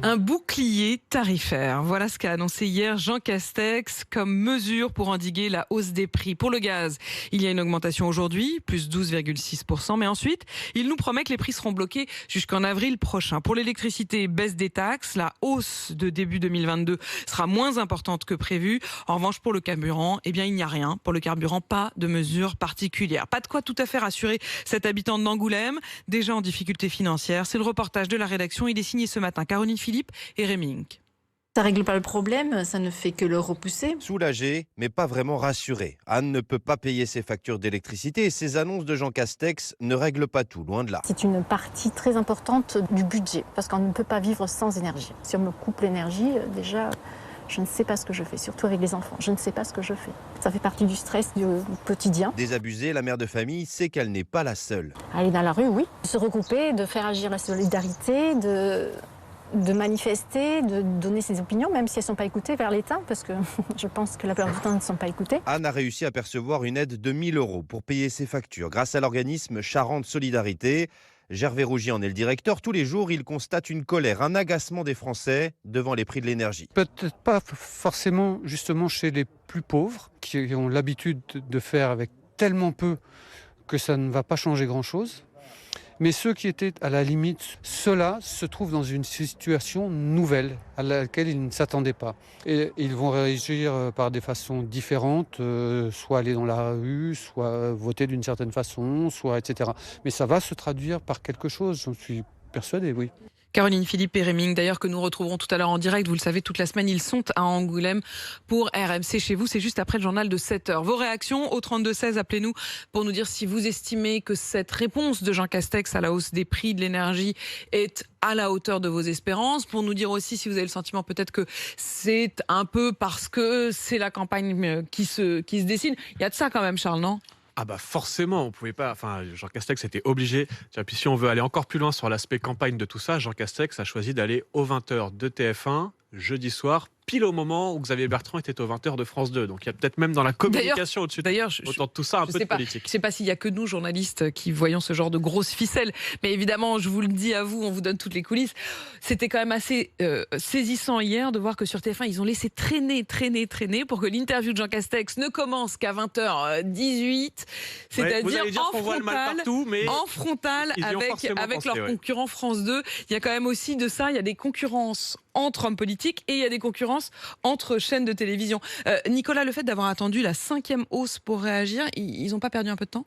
Un bouclier tarifaire. Voilà ce qu'a annoncé hier Jean Castex comme mesure pour endiguer la hausse des prix. Pour le gaz, il y a une augmentation aujourd'hui, plus 12,6%. Mais ensuite, il nous promet que les prix seront bloqués jusqu'en avril prochain. Pour l'électricité, baisse des taxes. La hausse de début 2022 sera moins importante que prévu. En revanche, pour le carburant, il n'y a rien. Pour le carburant, pas de mesure particulière. Pas de quoi tout à fait rassurer cet habitant d'Angoulême, déjà en difficulté financière. C'est le reportage de la rédaction. Il est signé ce matin. Caroline Philippe et Rémi Inc. Ça règle pas le problème, ça ne fait que le repousser. Soulagée, mais pas vraiment rassurée. Anne ne peut pas payer ses factures d'électricité et ses annonces de Jean Castex ne règlent pas tout, loin de là. C'est une partie très importante du budget, parce qu'on ne peut pas vivre sans énergie. Si on me coupe l'énergie, déjà, je ne sais pas ce que je fais, surtout avec les enfants. Je ne sais pas ce que je fais. Ça fait partie du stress du quotidien. Désabusée, la mère de famille sait qu'elle n'est pas la seule. Aller dans la rue, oui. Se regrouper, de faire agir la solidarité, de manifester, de donner ses opinions, même si elles ne sont pas écoutées vers l'État, parce que je pense que la plupart du temps, elles ne sont pas écoutées. Anne a réussi à percevoir une aide de 1 000 € pour payer ses factures grâce à l'organisme Charente Solidarité. Gervais Rougy en est le directeur. Tous les jours, il constate une colère, un agacement des Français devant les prix de l'énergie. Peut-être pas forcément justement chez les plus pauvres, qui ont l'habitude de faire avec tellement peu que ça ne va pas changer grand-chose. Mais ceux qui étaient à la limite, ceux-là se trouvent dans une situation nouvelle à laquelle ils ne s'attendaient pas. Et ils vont réagir par des façons différentes, soit aller dans la rue, soit voter d'une certaine façon, soit etc. Mais ça va se traduire par quelque chose, j'en suis persuadé, oui. Caroline Philippe et Rémi, d'ailleurs, que nous retrouverons tout à l'heure en direct. Vous le savez, toute la semaine, ils sont à Angoulême pour RMC chez vous. C'est juste après le journal de 7h. Vos réactions au 32-16, appelez-nous pour nous dire si vous estimez que cette réponse de Jean Castex à la hausse des prix de l'énergie est à la hauteur de vos espérances. Pour nous dire aussi si vous avez le sentiment peut-être que c'est un peu parce que c'est la campagne qui se dessine. Il y a de ça quand même, Charles, non ? Ah bah forcément, on pouvait pas. Enfin, Jean Castex était obligé. Puis si on veut aller encore plus loin sur l'aspect campagne de tout ça, Jean Castex a choisi d'aller aux 20h de TF1 jeudi soir, pile au moment où Xavier Bertrand était aux 20h de France 2. Donc il y a peut-être même dans la communication au-dessus de tout ça un peu de politique. Je ne sais pas s'il y a que nous, journalistes, qui voyons ce genre de grosses ficelles. Mais évidemment, je vous le dis à vous, on vous donne toutes les coulisses. C'était quand même assez saisissant hier de voir que sur TF1, ils ont laissé traîner pour que l'interview de Jean Castex ne commence qu'à 20h18. C'est-à-dire en frontal avec leur concurrent France 2. Il y a quand même aussi de ça, il y a des concurrences entre hommes politiques et il y a des concurrences entre chaînes de télévision. Nicolas, le fait d'avoir attendu la 5e hausse pour réagir, ils n'ont pas perdu un peu de temps ?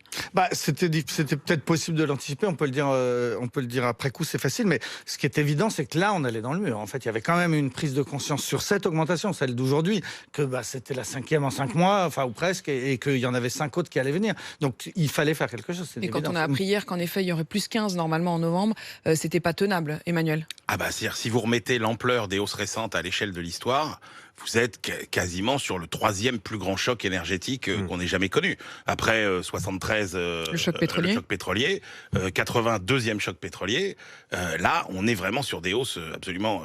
C'était peut-être possible de l'anticiper, on peut le dire après coup, c'est facile, mais ce qui est évident, c'est que là, on allait dans le mur. En fait, il y avait quand même une prise de conscience sur cette augmentation, celle d'aujourd'hui, que c'était la 5e en 5 mois, enfin ou presque, et qu'il y en avait 5 autres qui allaient venir. Donc il fallait faire quelque chose. Et quand on a appris hier qu'en effet, il y aurait plus 15 normalement en novembre, c'était pas tenable, Emmanuel. C'est-à-dire si vous remettez l'ampleur des hausses récentes à l'échelle de l'histoire, vous êtes quasiment sur le 3e plus grand choc énergétique qu'on ait jamais connu. Après 73, le choc pétrolier, 82e choc pétrolier. Là, on est vraiment sur des hausses absolument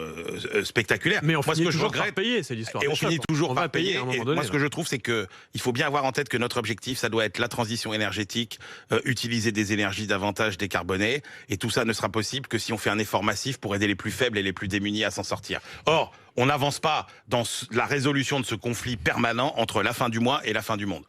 spectaculaires. Mais on finit toujours par payer, c'est l'histoire. Et on finit toujours par payer. Moi, ce que je trouve, c'est que il faut bien avoir en tête que notre objectif, ça doit être la transition énergétique, utiliser des énergies davantage décarbonées. Et tout ça ne sera possible que si on fait un effort massif pour aider les plus faibles et les plus démunis à s'en sortir. Or, on n'avance pas dans la résolution de ce conflit permanent entre la fin du mois et la fin du monde.